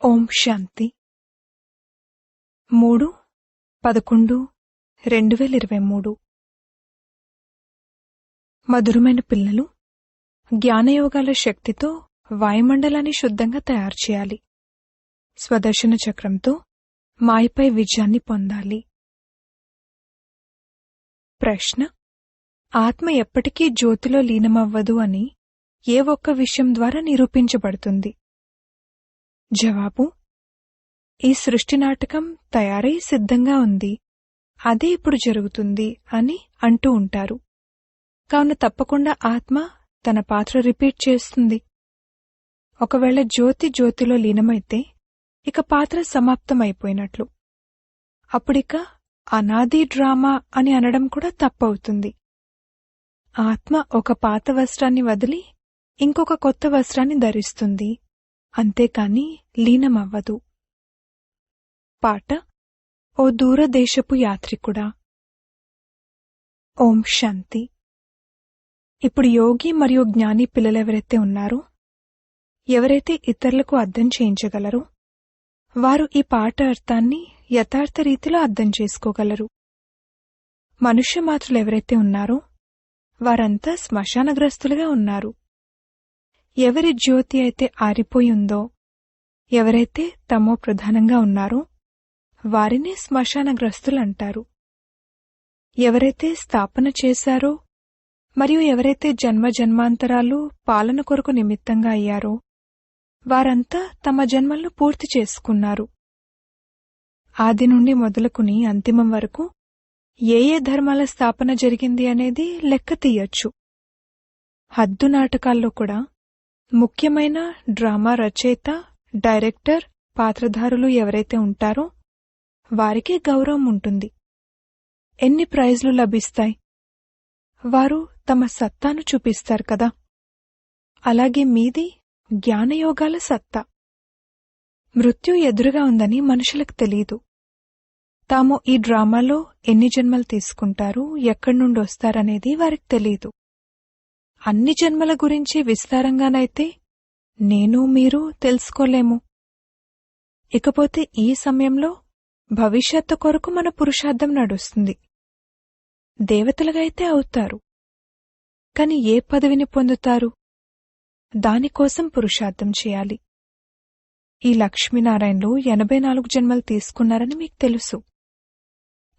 ఓం శాంతి 3/11/2023 మధురమైన పిల్లలు, జ్ఞానయోగాల శక్తితో వాయుమండలాన్ని శుద్ధంగా తయారు చేయాలి. స్వదర్శన చక్రంతో మాయపై విజయాన్ని పొందాలి. ప్రశ్న: ఆత్మ ఎప్పటికీ జ్యోతిలో లీనమవ్వదు అని ఏ ఒక్క విషయం ద్వారా నిరూపించబడుతుంది? జవాబు: ఈ సృష్టి నాటకం తయారై సిద్ధంగా ఉంది, అదే ఇప్పుడు జరుగుతుంది అని అంటూ ఉంటారు. కావున తప్పకుండా ఆత్మ తన పాత్ర రిపీట్ చేస్తుంది. ఒకవేళ జ్యోతిలో లీనమైతే ఇక పాత్ర సమాప్తమైపోయినట్లు. అప్పుడిక అనాది డ్రామా అని అనడం కూడా తప్పవుతుంది. ఆత్మ ఒక పాత వస్త్రాన్ని వదిలి ఇంకొక కొత్త వస్త్రాన్ని ధరిస్తుంది, అంతేకాని లీనమవ్వదు. పాట: ఓ దూరదేశపు యాత్రికుడా. ఓం శాంతి. ఇప్పుడు యోగి మరియు జ్ఞాని పిల్లలెవరైతే ఉన్నారో, ఎవరైతే ఇతరులకు అర్థం చేయించగలరో, వారు ఈ పాట అర్థాన్ని యథార్థ రీతిలో అర్థం చేసుకోగలరు. మనుష్య మాతృలెవరైతే ఉన్నారో వారంతా శ్మశానగ్రస్తులుగా ఉన్నారు. ఎవరి జ్యోతి అయితే ఆరిపోయి ఉందో, ఎవరైతే తమో ప్రధానంగా ఉన్నారో వారిని శ్మశానగ్రస్తులంటారు. ఎవరైతే స్థాపన చేశారో మరియు ఎవరైతే జన్మజన్మాంతరాలు పాలన కొరకు నిమిత్తంగా అయ్యారో వారంతా తమ జన్మలను పూర్తి చేసుకున్నారు. ఆది నుండి మొదలుకుని అంతిమం వరకు ఏ ఏ ధర్మాల స్థాపన జరిగింది అనేది లెక్క తీయొచ్చు. హద్దు నాటకాల్లో కూడా ముఖ్యమైన డ్రామా రచయిత, డైరెక్టర్, పాత్రధారులు ఎవరైతే ఉంటారో వారికే గౌరవం ఉంటుంది. ఎన్ని ప్రైజ్లు లభిస్తాయి? వారు తమ సత్తాను చూపిస్తారు కదా. అలాగే మీది జ్ఞానయోగాల సత్తా. మృత్యు ఎదురుగా ఉందని మనుషులకు తెలీదు. తాము ఈ డ్రామాలో ఎన్ని జన్మలు తీసుకుంటారు, ఎక్కడి నుండి వస్తారనేది వారికి తెలీదు. అన్ని జన్మల గురించి విస్తారంగానైతే నేను మీరు తెలుసుకోలేము. ఇకపోతే ఈ సమయంలో భవిష్యత్తు కొరకు మన పురుషార్థం నడుస్తుంది. దేవతలుగా అయితే అవుతారు, కాని ఏ పదవిని పొందుతారు? దానికోసం పురుషార్థం చేయాలి. ఈ లక్ష్మీనారాయణలు 84 జన్మలు తీసుకున్నారని మీకు తెలుసు.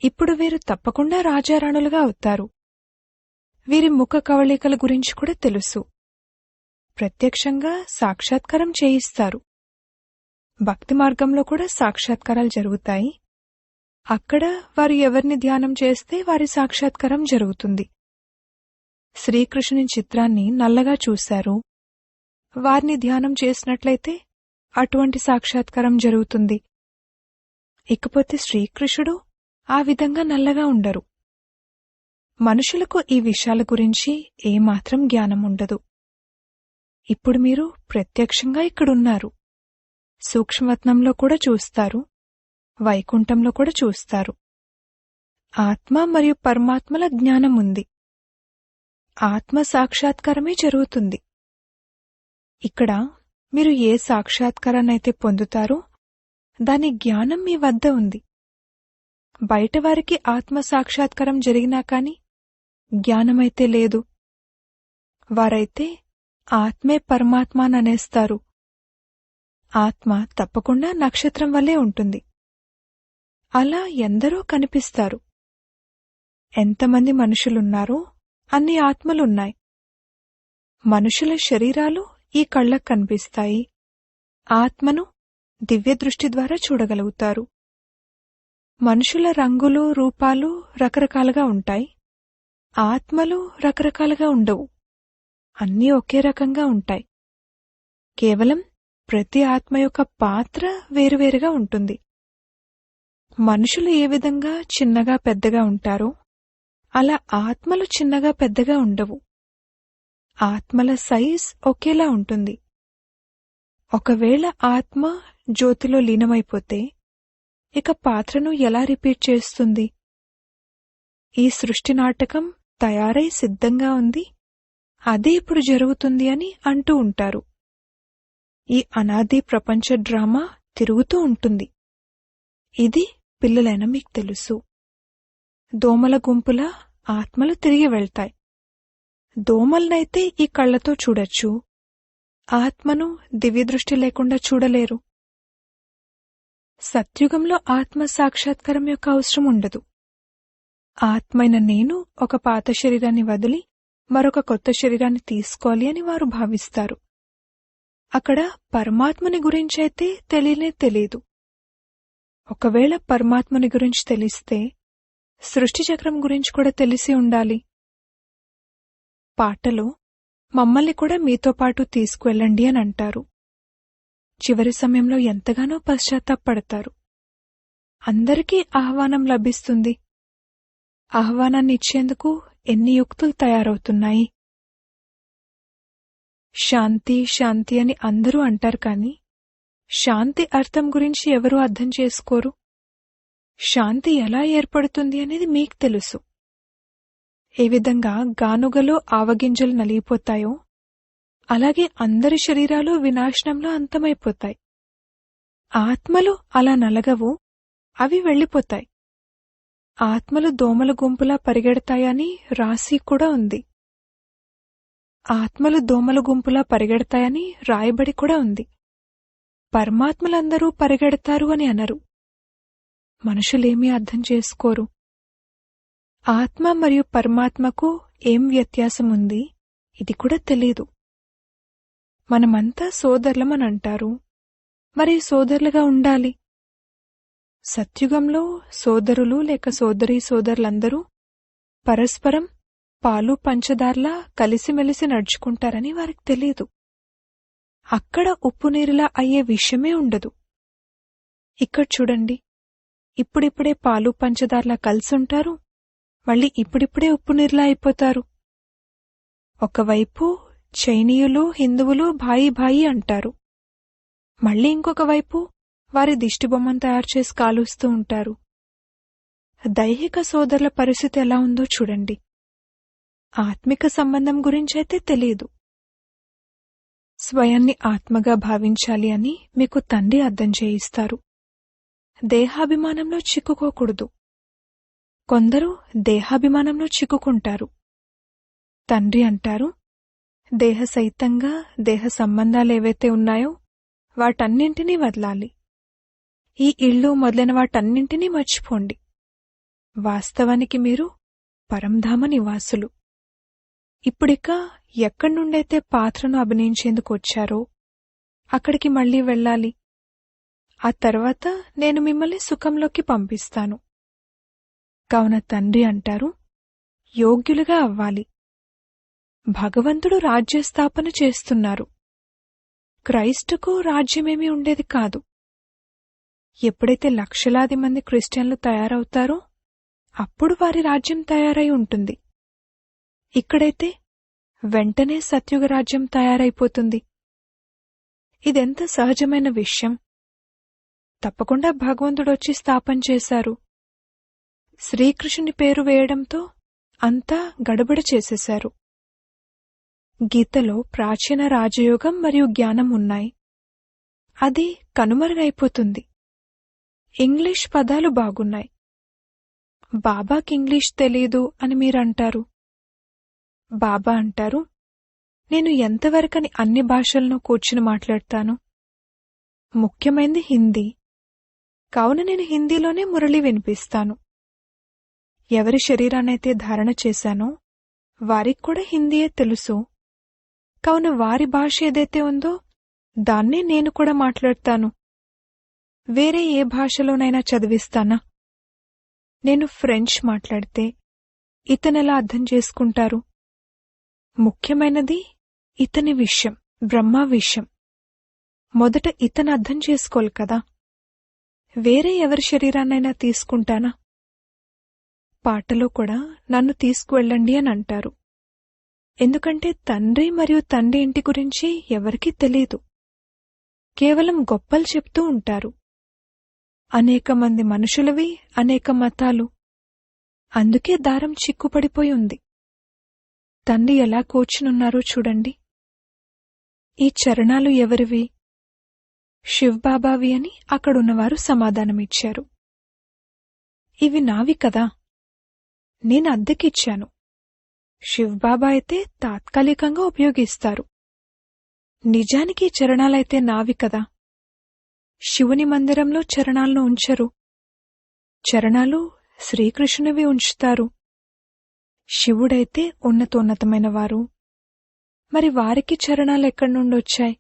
ఇప్పుడు వీరు తప్పకుండా రాజారాణులుగా అవుతారు. వీరి ముఖ కవళికల గురించి కూడా తెలుసు. ప్రత్యక్షంగా సాక్షాత్కారం చేయిస్తారు. భక్తి మార్గంలో కూడా సాక్షాత్కారాలు జరుగుతాయి. అక్కడ వారు ఎవరిని ధ్యానం చేస్తే వారి సాక్షాత్కారం జరుగుతుంది. శ్రీకృష్ణుని చిత్రాన్ని నల్లగా చూశారు, వారిని ధ్యానం చేసినట్లయితే అటువంటి సాక్షాత్కారం జరుగుతుంది. ఇకపోతే శ్రీకృష్ణుడు ఆ విధంగా నల్లగా ఉండరు. మనుషులకు ఈ విషయాల గురించి ఏమాత్రం జ్ఞానం ఉండదు. ఇప్పుడు మీరు ప్రత్యక్షంగా ఇక్కడున్నారు. సూక్ష్మవత్నంలో కూడా చూస్తారు, వైకుంఠంలో కూడా చూస్తారు. ఆత్మ మరియు పరమాత్మల జ్ఞానం ఉంది. ఆత్మ సాక్షాత్కారమే జరుగుతుంది. ఇక్కడ మీరు ఏ సాక్షాత్కారాన్నైతే పొందుతారో దాని జ్ఞానం మీ వద్ద ఉంది. బయటవారికి ఆత్మ సాక్షాత్కారం జరిగినా కాని జ్ఞానమైతే లేదు. వారైతే ఆత్మే పరమాత్మాననేస్తారు. ఆత్మ తప్పకుండా నక్షత్రం వల్లే ఉంటుంది. అలా ఎందరో కనిపిస్తారు. ఎంతమంది మనుషులున్నారో అన్ని ఆత్మలున్నాయి. మనుషుల శరీరాలు ఈ కళ్ళకు కనిపిస్తాయి. ఆత్మను దివ్యదృష్టి ద్వారా చూడగలుగుతారు. మనుషుల రంగులు, రూపాలు రకరకాలుగా ఉంటాయి. ఆత్మలు రకరకాలుగా ఉండవు. అన్నీ ఒకే రకంగా ఉంటాయి. కేవలం ప్రతి ఆత్మ యొక్క పాత్ర వేరువేరుగా ఉంటుంది. మనుషులు ఏ విధంగా చిన్నగా పెద్దగా ఉంటారో అలా ఆత్మలు చిన్నగా పెద్దగా ఉండవు. ఆత్మల సైజ్ ఒకేలా ఉంటుంది. ఒకవేళ ఆత్మ జ్యోతిలో లీనమైపోతే ఇక పాత్రను ఎలా రిపీట్ చేస్తుంది? ఈ సృష్టి నాటకం తయారై సిద్ధంగా ఉంది, అదే ఇప్పుడు జరుగుతుంది అని అంటూ ఉంటారు. ఈ అనాది ప్రపంచ డ్రామా తిరుగుతూ ఉంటుంది. ఇది పిల్లలైన మీకు తెలుసు. దోమల గుంపులా ఆత్మలు తిరిగి వెళ్తాయి. దోమలనైతే ఈ కళ్లతో చూడొచ్చు, ఆత్మను దివ్యదృష్టి లేకుండా చూడలేరు. సత్యుగంలో ఆత్మ సాక్షాత్కారం యొక్క అవసరం ఉండదు. ఆత్మైన నేను ఒక పాత శరీరాన్ని వదిలి మరొక కొత్త శరీరాన్ని తీసుకోవాలి అని వారు భావిస్తారు. అక్కడ పరమాత్మని గురించైతే తెలియనే తెలీదు. ఒకవేళ పరమాత్మని గురించి తెలిస్తే సృష్టి చక్రం గురించి కూడా తెలిసి ఉండాలి. పాటలో మమ్మల్ని కూడా మీతో పాటు తీసుకువెళ్ళండి అని అంటారు. చివరి సమయంలో ఎంతగానో పశ్చాత్తాపడతారు. అందరికీ ఆహ్వానం లభిస్తుంది. ఆహ్వానాన్ని ఇచ్చేందుకు ఎన్ని యుక్తులు తయారవుతున్నాయి. శాంతి శాంతి అని అందరూ అంటారు, కానీ శాంతి అర్థం గురించి ఎవరూ అర్థం చేసుకోరు. శాంతి ఎలా ఏర్పడుతుంది అనేది మీకు తెలుసు. ఏ విధంగా గానుగలో ఆవగింజలు నలిగిపోతాయో అలాగే అందరి శరీరాలు వినాశనంలో అంతమైపోతాయి. ఆత్మలు అలా నలగవు, అవి వెళ్ళిపోతాయి. ఆత్మలు దోమల గుంపులా పరిగెడతాయని రాసి కూడా ఉంది. ఆత్మలు దోమల గుంపులా పరిగెడతాయని రాయబడి కూడా ఉంది. పరమాత్మలందరూ పరిగెడతారు అని అనరు. మనుషులేమీ అర్థం చేసుకోరు. ఆత్మ మరియు పరమాత్మకు ఏం వ్యత్యాసం ఉంది ఇది కూడా తెలీదు. మనమంతా సోదరులమని అంటారు, మరి సోదరులుగా ఉండాలి. సత్యుగంలో సోదరులు లేక సోదరీ సోదరులందరూ పరస్పరం పాలు పంచదార్లా కలిసిమెలిసి నడుచుకుంటారని వారికి తెలీదు. అక్కడ ఉప్పునీరులా అయ్యే విషయమే ఉండదు. ఇక్కడ చూడండి, ఇప్పుడిప్పుడే పాలు పంచదార్లా కలిసుంటారు, మళ్ళీ ఇప్పుడిప్పుడే ఉప్పునీరులా అయిపోతారు. ఒకవైపు చైనీయులు హిందువులు భాయి భాయి అంటారు, మళ్ళీ ఇంకొక వైపు వారి దిష్టిబొమ్మను తయారు చేసి కాలుస్తూ ఉంటారు. దైహిక సోదరుల పరిస్థితి ఎలా ఉందో చూడండి. ఆత్మిక సంబంధం గురించైతే తెలియదు. స్వయాన్ని ఆత్మగా భావించాలి అని మీకు తండ్రి అర్థం చేయిస్తారు. దేహాభిమానంలో చిక్కుకోకూడదు. కొందరు దేహాభిమానంలో చిక్కుకుంటారు. తండ్రి అంటారు, దేహ సహితంగా దేహ సంబంధాలేవైతే ఉన్నాయో వాటన్నింటినీ వదలాలి. ఈ ఇళ్ళు మొదలైన వాటన్నింటినీ మర్చిపోండి. వాస్తవానికి మీరు పరంధామ నివాసులు. ఇప్పుడిక ఎక్కడి నుండైతే పాత్రను అభినయించేందుకు వచ్చారో అక్కడికి మళ్లీ వెళ్ళాలి. ఆ తర్వాత నేను మిమ్మల్ని సుఖంలోకి పంపిస్తాను. కావున తండ్రి అంటారు, యోగ్యులుగా అవ్వాలి. భగవంతుడు రాజ్యస్థాపన చేస్తున్నారు. క్రైస్తుకు రాజ్యమేమీ ఉండేది కాదు. ఎప్పుడైతే లక్షలాది మంది క్రిస్టియన్లు తయారవుతారో అప్పుడు వారి రాజ్యం తయారై ఉంటుంది. ఇక్కడైతే వెంటనే సత్యుగ రాజ్యం తయారైపోతుంది. ఇదెంత సహజమైన విషయం. తప్పకుండా భగవంతుడొచ్చి స్థాపన చేశారు. శ్రీకృష్ణుని పేరు వేయడంతో అంతా గడబడ చేసేశారు. గీతలో ప్రాచీన రాజయోగం మరియు జ్ఞానం ఉన్నాయి. అది కనుమరుగైపోతుంది. ఇంగ్లీష్ పదాలు బాగున్నాయి. బాబాకి ఇంగ్లీష్ తెలీదు అని మీరంటారు. బాబా అంటారు, నేను ఎంతవరకని అన్ని భాషలను కూర్చుని మాట్లాడతాను. ముఖ్యమైనది హిందీ. కావున నేను హిందీలోనే మురళి వినిపిస్తాను. ఎవరి శరీరాన్నైతే ధారణ చేశానో వారికి కూడా హిందీయే తెలుసు. కావున వారి భాష ఏదైతే ఉందో దాన్నే నేను కూడా మాట్లాడతాను. వేరే ఏ భాషలోనైనా చదివిస్తానా? నేను ఫ్రెంచ్ మాట్లాడితే ఇతనెలా అర్థం చేసుకుంటారు? ముఖ్యమైనది ఇతని విషయం, బ్రహ్మ విషయం. మొదట ఇతను అర్థం చేసుకోవాలి కదా. వేరే ఎవరి శరీరాన్నైనా తీసుకుంటానా? పాటలో కూడా నన్ను తీసుకువెళ్ళండి అని అంటారు. ఎందుకంటే తండ్రి మరియు తండ్రి ఇంటి గురించి ఎవరికీ తెలీదు. కేవలం గొప్పలు చెప్తూ ఉంటారు. అనేక మంది మనుషులవి అనేక మతాలు. అందుకే దారం చిక్కుపడిపోయి ఉంది. తండ్రి ఎలా కూర్చునున్నారో చూడండి. ఈ చరణాలు ఎవరివి? శివ్బాబావి అని అక్కడున్నవారు సమాధానమిచ్చారు. ఇవి నావి కదా, నేను అద్దెకిచ్చాను. శివ్బాబా అయితే తాత్కాలికంగా ఉపయోగిస్తారు. నిజానికి చరణాలైతే నావి కదా. శివుని మందిరంలో చరణాలను ఉంచరు. చరణాలు శ్రీకృష్ణునివి ఉంచుతారు. శివుడైతే ఉన్నతోన్నతమైనవారు. మరి వారికి చరణాలెక్కడి నుండొచ్చాయి?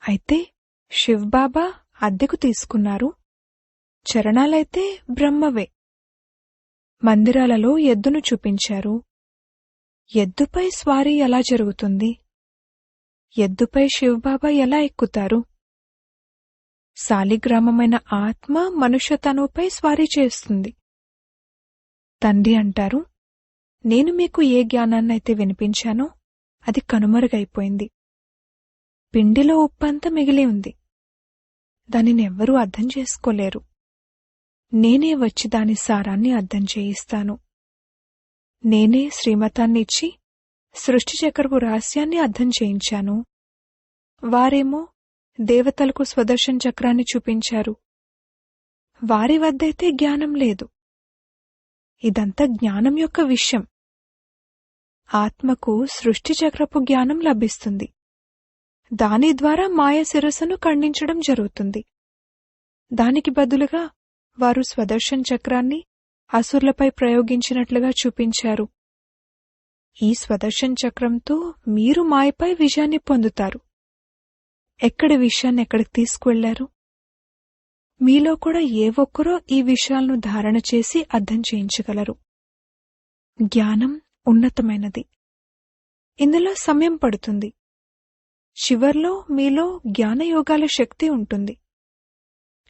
అయితే శివ్బాబా అద్దెకు తీసుకున్నారు. చరణాలైతే బ్రహ్మవే. మందిరాలలో ఎద్దును చూపించారు. ఎద్దుపై స్వారీ ఎలా జరుగుతుంది? ఎద్దుపై శివ్బాబా ఎలా ఎక్కుతారు? శాలిగ్రామమైన ఆత్మ మనుష్యతనుపై స్వారీ చేస్తుంది. తండ్రి అంటారు, నేను మీకు ఏ జ్ఞానాన్నైతే వినిపించానో అది కనుమరుగైపోయింది. పిండిలో ఉప్పంతా మిగిలి ఉంది. దానినెవ్వరూ అర్థం చేసుకోలేరు. నేనే వచ్చి దాని సారాన్ని అర్థం చేయిస్తాను. నేనే శ్రీమతాన్నిచ్చి సృష్టిచక్రపు రహస్యాన్ని అర్థం చేయించాను. వారేమో దేవతలకు స్వదర్శన చక్రాన్ని చూపించారు. వారి వద్దైతే జ్ఞానం లేదు. ఇదంతా జ్ఞానం యొక్క విషయం. ఆత్మకు సృష్టిచక్రపు జ్ఞానం లభిస్తుంది. దాని ద్వారా మాయ శిరస్సును ఖండించడం జరుగుతుంది. దానికి బదులుగా వారు స్వదర్శన చక్రాన్ని అసుర్లపై ప్రయోగించినట్లుగా చూపించారు. ఈ స్వదర్శన చక్రంతో మీరు మాయపై విజయాన్ని పొందుతారు. ఎక్కడి విషయాన్ని ఎక్కడికి తీసుకువెళ్లారు? మీలో కూడా ఏ ఒక్కరో ఈ విషయాలను ధారణ చేసి అర్థం చేయించగలరు. జ్ఞానం ఉన్నతమైనది. ఇందులో సమయం పడుతుంది. చివర్లో మీలో జ్ఞానయోగాల శక్తి ఉంటుంది.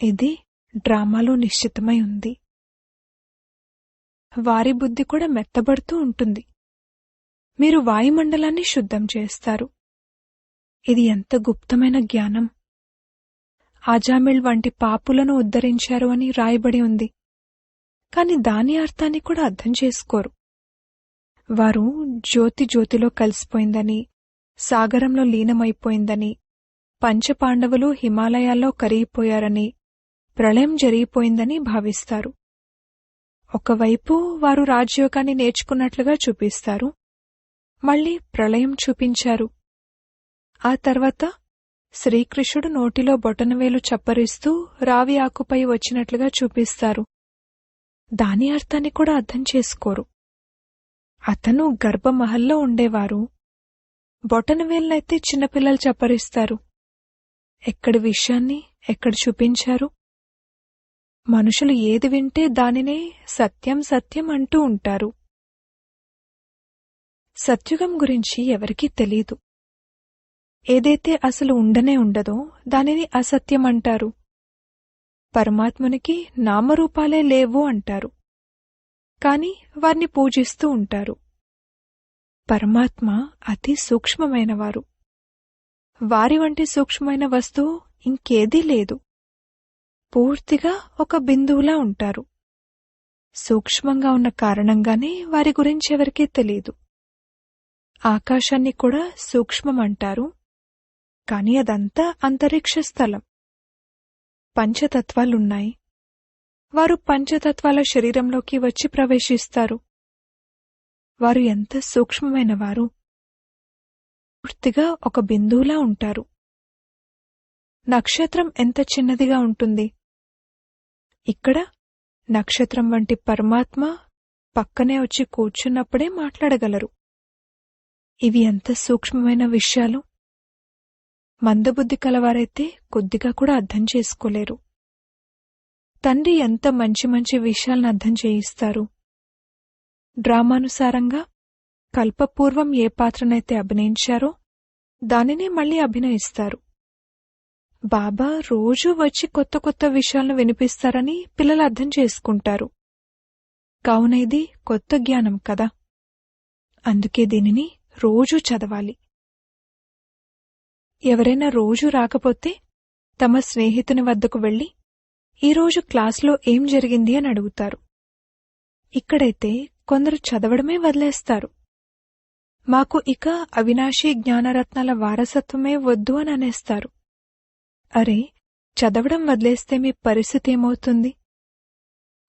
ఇది డ్రామాలో నిశ్చితమై ఉంది. వారి బుద్ధి కూడా మెత్తబడుతూ ఉంటుంది. మీరు వాయుమండలాన్ని శుద్ధం చేస్తారు. ఇది ఎంత గుప్తమైన జ్ఞానం! ఆజామిళ్ వంటి పాపులను ఉద్ధరించారు అని రాయబడి ఉంది. కాని దాని అర్థాన్ని కూడా అర్థం చేసుకోరు. వారు జ్యోతిలో కలిసిపోయిందని, సాగరంలో లీనమైపోయిందని, పంచపాండవులు హిమాలయాల్లో కరిగిపోయారని, ప్రళయం జరిగిపోయిందని భావిస్తారు. ఒకవైపు వారు రాజయోగాన్ని నేర్చుకున్నట్లుగా చూపిస్తారు. మళ్లీ ప్రళయం చూపించారు. ఆ తర్వాత శ్రీకృష్ణుడు నోటిలో బొటనవేలు చప్పరిస్తూ రావి ఆకుపై వచ్చినట్లుగా చూపిస్తారు. దాని అర్థాన్ని కూడా అర్థం చేసుకోరు. అతను గర్భమహల్లో ఉండేవారు. బొటనవేలునైతే చిన్నపిల్లలు చప్పరిస్తారు. ఎక్కడి విషయాన్ని ఎక్కడ చూపించారు? మనుషులు ఏది వింటే దానినే సత్యం సత్యం అంటూ ఉంటారు. సత్యుగం గురించి ఎవరికీ తెలీదు. ఏదైతే అసలు ఉండనే ఉండదో దానిని అసత్యం అంటారు. పరమాత్మునికి నామరూపాలే లేవు అంటారు. కాని వారిని పూజిస్తూ ఉంటారు. పరమాత్మ అతి సూక్ష్మమైనవారు. వారి వంటి సూక్ష్మమైన వస్తువు ఇంకేదీ లేదు. పూర్తిగా ఒక బిందువులా ఉంటారు. సూక్ష్మంగా ఉన్న కారణంగానే వారి గురించి ఎవరికీ తెలీదు. ఆకాశాన్ని కూడా సూక్ష్మమంటారు. కాని అదంతా అంతరిక్ష స్థలం. పంచతత్వాలున్నాయి. వారు పంచతత్వాల శరీరంలోకి వచ్చి ప్రవేశిస్తారు. వారు ఎంత సూక్ష్మమైనవారు! పూర్తిగా ఒక బిందువులా ఉంటారు. నక్షత్రం ఎంత చిన్నదిగా ఉంటుంది. ఇక్కడ నక్షత్రం వంటి పరమాత్మ పక్కనే వచ్చి కూర్చున్నప్పుడే మాట్లాడగలరు. ఇవి ఎంత సూక్ష్మమైన విషయాలు! మందబుద్ధి కలవారైతే కొద్దిగా కూడా అర్థం చేసుకోలేరు. తండ్రి ఎంత మంచి మంచి విషయాలను అర్థం చేయిస్తారు. డ్రామానుసారంగా కల్పపూర్వం ఏ పాత్రనైతే అభినయించారో దానినే మళ్లీ అభినయిస్తారు. బాబా రోజూ వచ్చి కొత్త కొత్త విషయాలను వినిపిస్తారని పిల్లలు అర్థం చేసుకుంటారు. కావున ఇది కొత్త జ్ఞానం కదా. అందుకే దీనిని రోజూ చదవాలి. ఎవరైనా రోజూ రాకపోతే తమ స్నేహితుని వద్దకు వెళ్లి ఈరోజు క్లాసులో ఏం జరిగింది అని అడుగుతారు. ఇక్కడైతే కొందరు చదవడమే వదిలేస్తారు. మాకు ఇక అవినాశీ జ్ఞానరత్నాల వారసత్వమే వద్దు అని అనేస్తారు. అరే, చదవడం వదిలేస్తే మీ పరిస్థితి ఏమవుతుంది?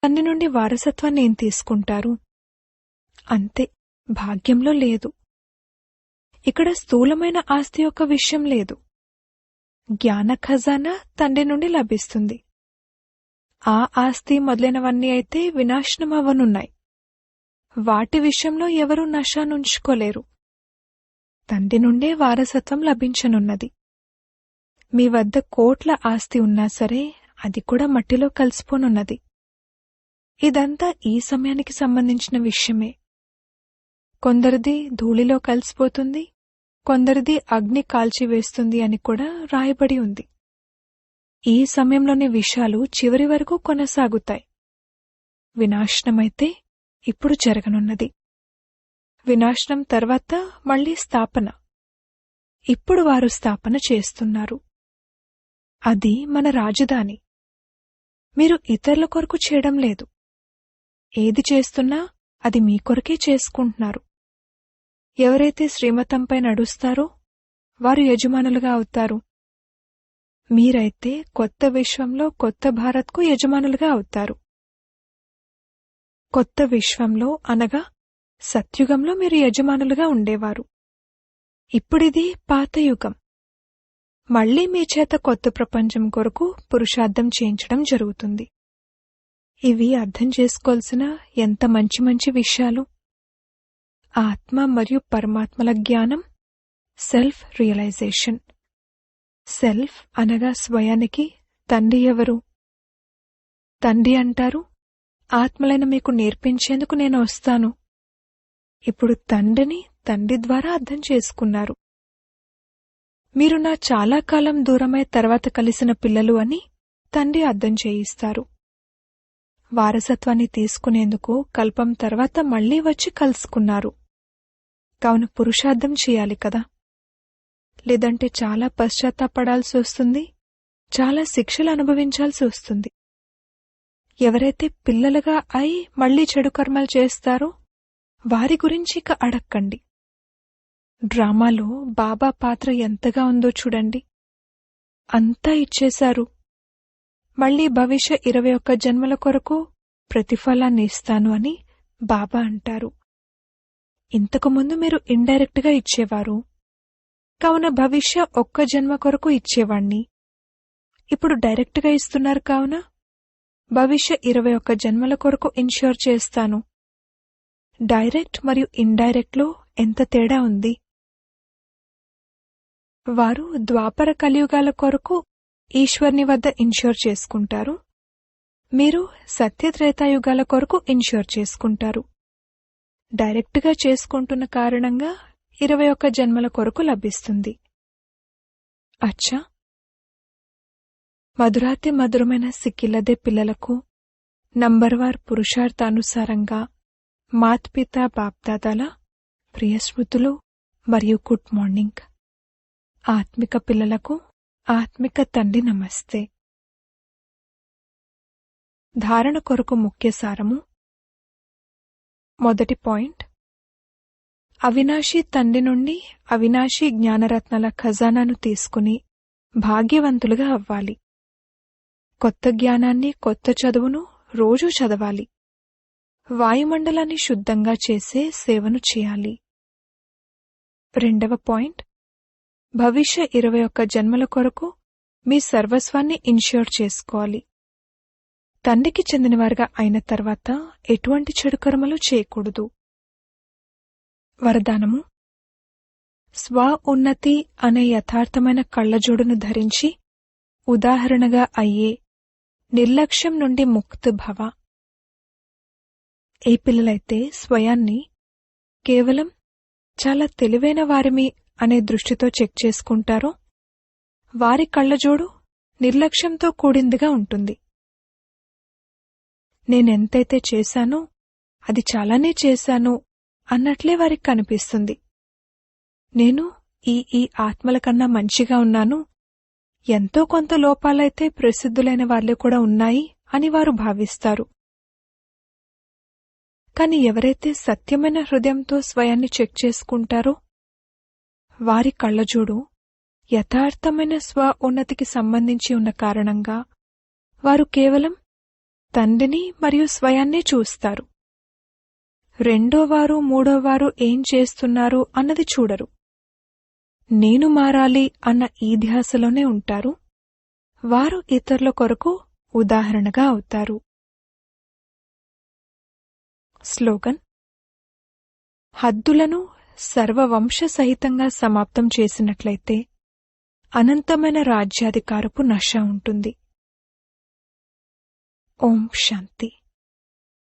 తండ్రి నుండి వారసత్వాన్ని ఏం తీసుకుంటారు? అంతే, భాగ్యంలో లేదు. ఇక్కడ స్థూలమైన ఆస్తి యొక్క విషయం లేదు. జ్ఞాన ఖజానా తండ్రి నుండి లభిస్తుంది. ఆ ఆస్తి మొదలైనవన్నీ అయితే వినాశనమవ్వనున్నాయి. వాటి విషయంలో ఎవరూ నశానుంచుకోలేరు. తండ్రి నుండే వారసత్వం లభించనున్నది. మీ వద్ద కోట్ల ఆస్తి ఉన్నా సరే అది కూడా మట్టిలో కలిసిపోనున్నది. ఇదంతా ఈ సమయానికి సంబంధించిన విషయమే. కొందరిది ధూళిలో కలిసిపోతుంది, కొందరిది అగ్ని కాల్చివేస్తుంది అని కూడా రాయబడి ఉంది. ఈ సమయంలోని విషయాలు చివరి వరకు కొనసాగుతాయి. వినాశనమైతే ఇప్పుడు జరగనున్నది. వినాశనం తర్వాత మళ్లీ స్థాపన. ఇప్పుడు వారు స్థాపన చేస్తున్నారు. అది మన రాజధాని. మీరు ఇతరుల కొరకు చేయడం లేదు. ఏది చేస్తున్నా అది మీ కొరకే చేసుకుంటున్నారు. ఎవరైతే శ్రీమతంపై నడుస్తారో వారు యజమానులుగా అవుతారు. మీరైతే కొత్త విశ్వంలో కొత్త భారత్కు యజమానులుగా అవుతారు. కొత్త విశ్వంలో అనగా సత్యుగంలో మీరు యజమానులుగా ఉండేవారు. ఇప్పుడిది పాత యుగం. మళ్లీ మీ చేత కొత్త ప్రపంచం కొరకు పురుషార్థం చేయించడం జరుగుతుంది. ఇవి అర్థం చేసుకోవాల్సిన ఎంత మంచి మంచి విషయాలు. ఆత్మ మరియు పరమాత్మల జ్ఞానం, సెల్ఫ్ రియలైజేషన్. సెల్ఫ్ అనగా స్వయానికి తండ్రి ఎవరు? తండ్రి అంటారు, ఆత్మలైన మీకు నేర్పించేందుకు నేను వస్తాను. ఇప్పుడు తండ్రిని తండ్రి ద్వారా అర్థం చేసుకున్నారు. మీరు నా చాలా కాలం దూరమై తర్వాత కలిసిన పిల్లలు అని తండ్రి అర్థం చేయిస్తారు. వారసత్వాన్ని తీసుకునేందుకు కల్పం తర్వాత మళ్లీ వచ్చి కలుసుకున్నారు. కావున పురుషార్థం చేయాలి కదా. లేదంటే చాలా పశ్చాత్తాపడాల్సి వస్తుంది, చాలా శిక్షలు అనుభవించాల్సి వస్తుంది. ఎవరైతే పిల్లలుగా అయి మళ్లీ చెడు కర్మలు చేస్తారో వారి గురించి ఇక అడక్కండి. డ్రామాలో బాబా పాత్ర ఎంతగా ఉందో చూడండి. అంతా ఇచ్చేశారు. మళ్లీ భవిష్య 21 జన్మల కొరకు ప్రతిఫలాన్ని ఇస్తాను అని బాబా అంటారు. ఇంతకుముందు మీరు ఇండైరెక్ట్ గా ఇచ్చేవారు. కావున భవిష్య 1 జన్మ కొరకు ఇచ్చేవాణ్ణి. ఇప్పుడు డైరెక్ట్ గా ఇస్తున్నారు కావున భవిష్య 21 జన్మల కొరకు ఇన్ష్యూర్ చేస్తాను. డైరెక్ట్ మరియు ఇండైరెక్ట్ లో ఎంత తేడా ఉంది. వారు ద్వాపర కలియుగాల కొరకు ఈశ్వర్ని వద్ద ఇన్ష్యూర్ చేసుకుంటారు. మీరు సత్యత్రేతాయుగాల కొరకు ఇన్ష్యూర్ చేసుకుంటారు. డైరెక్ట్గా చేసుకుంటున్న కారణంగా 21 జన్మల కొరకు లభిస్తుంది. అచ్చా, మధురాతి మధురమైన సిక్కిలదే పిల్లలకు నంబర్వార్ పురుషార్థానుసారంగా మాత్పితా బాప్దాదాల ప్రియస్మృతులు మరియు గుడ్ మార్నింగ్. ఆత్మిక పిల్లలకు ఆత్మిక తండ్రి నమస్తే. ధారణ కొరకు ముఖ్య సారము. మొదటి పాయింట్, అవినాశీ తండ్రి నుండి అవినాశీ జ్ఞానరత్నాల ఖజానాను తీసుకుని భాగ్యవంతులుగా అవ్వాలి. కొత్త జ్ఞానాన్ని, కొత్త చదువును రోజూ చదవాలి. వాయుమండలాన్ని శుద్ధంగా చేసే సేవను చేయాలి. రెండవ పాయింట్, భవిష్య 21 జన్మల కొరకు మీ సర్వస్వాన్ని ఇన్ష్యూర్ చేసుకోవాలి. తండ్రికి చెందినవారుగా అయిన తర్వాత ఎటువంటి చెడు కర్మలు చేయకూడదు. వరదానము. స్వ ఉన్నతి అనే యథార్థమైన కళ్లజోడును ధరించి ఉదాహరణగా అయ్యే నిర్లక్ష్యం నుండి ముక్త్ భవ. ఏ పిల్లలైతే స్వయాన్ని కేవలం చాలా తెలివైన వారిమి అనే దృష్టితో చెక్ చేసుకుంటారో వారి కళ్లజోడు నిర్లక్ష్యంతో కూడిందిగా ఉంటుంది. నేనెంతైతే చేశానో అది చాలానే చేశాను అన్నట్లే వారికి కనిపిస్తుంది. నేను ఈ ఆత్మల కన్నా మంచిగా ఉన్నాను, ఎంతో కొంత లోపాలైతే ప్రసిద్ధులైన వాళ్లే కూడా ఉన్నాయి అని వారు భావిస్తారు. కాని ఎవరైతే సత్యమైన హృదయంతో స్వయాన్ని చెక్ చేసుకుంటారో వారి కళ్లజోడు యథార్థమైన స్వ ఉన్నతికి సంబంధించి ఉన్న కారణంగా వారు కేవలం తండ్రిని మరియు స్వయాన్నే చూస్తారు. రెండోవారు మూడోవారు ఏం చేస్తున్నారు అన్నది చూడరు. నేను మారాలి అన్న ఈ ధ్యాసలోనే ఉంటారు. వారు ఇతరుల కొరకు ఉదాహరణగా అవుతారు. స్లోగన్: హద్దులను సర్వవంశ సహితంగా సమాప్తం చేసినట్లయితే అనంతమైన రాజ్యాధికారపు నష ఉంటుంది. ఓం శాంతి.